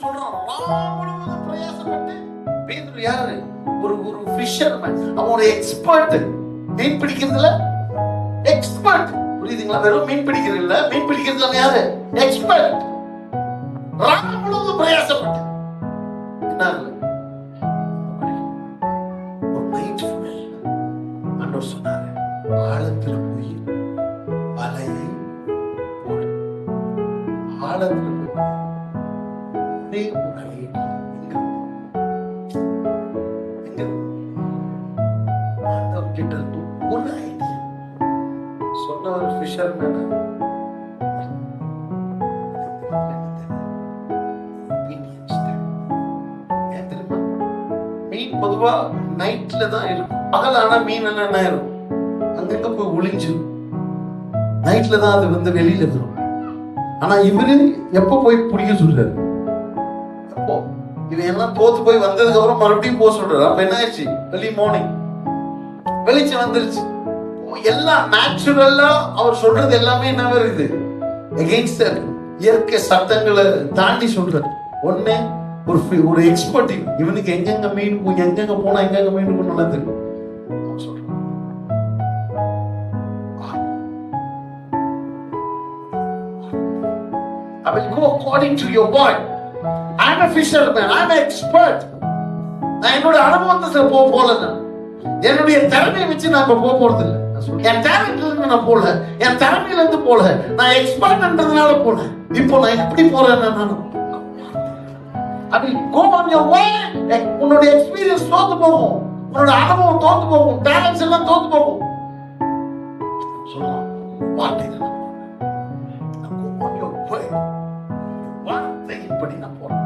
சொல்றான், முழுவதும் பிரயாசப்பட்டு. பேதுரு யாரு? ஒரு ஃபிஷர்மேன். அவன் ஒரு எக்ஸ்பர்ட். மீன் பிடிக்கிறதுல எக்ஸ்பர்ட். புரியுதுங்களா? வெறும் மீன் பிடிக்கிறது இல்ல, மீன் பிடிக்கிறதுல யாரு? எக்ஸ்பர்ட். முழுவதும் பிரயாசப்பட்டு என்ன ஒரு நைட் ஆண்டவர் சொன்னாரு, ஆழத்துல போய் வலையை போடு. ஆழத்துல போய் ஒரே ஒரு ஐடியா. ஆண்டவர் கிட்ட இருந்து ஒரு ஐடியா சொன்ன ஒரு ஃபிஷர்மேன். மீன் பொதுவா நைட்ல தான் இருக்கும். பகலான மீன் எல்லாம் என்ன இருக்கும்? அங்கங்க போய் ஒளிஞ்சு நைட்ல தான் அது வந்து வெளியில வரும். ஆனா இவரு எப்ப போய் பிடிக்க சொல்றாரு? எப்போ இவன் எல்லாம் தோத்து போய் வந்ததுக்கு அப்புறம் மறுபடியும் போக சொல்றாரு. அப்ப என்ன ஆயிடுச்சு? வெளி மார்னிங் வெளிச்சம் வந்துருச்சு. எல்லாம் நேச்சுரலா அவர் சொல்றது எல்லாமே என்ன வருது? எகெயின்ஸ்ட் இயற்கை சட்டங்களை தாண்டி சொல்றாரு. ஒண்ணு ஒரு எக்ஸ்பர்ட். இவனுக்கு எங்கெங்க மீன் எங்கெங்க போனா எங்கெங்க மீன் கொண்டு தெரியும். I will go according to your word. I am a fisherman. I am an expert. நான் என்னோட அனுபவத்தை போல, என்னுடைய திறமையை வச்சு நான் இப்ப போறது இல்லை. என் டேலண்ட்ல இருந்து நான் போல, என் திறமையில இருந்து போல, நான் எக்ஸ்பர்ட்ன்றதுனால போல. இப்போ நான் எப்படி போறேன்? நான் I will go on your way. உன்னோட எக்ஸ்பீரியன்ஸ் தோத்து போகும், உன்னோட அனுபவம் தோத்து போகும், டேலண்ட்ஸ் எல்லாம் தோத்து போகும். சொல்லலாம் வார்த்தைகள். Go on your way. வார்த்தையின்படி நான் போறேன்.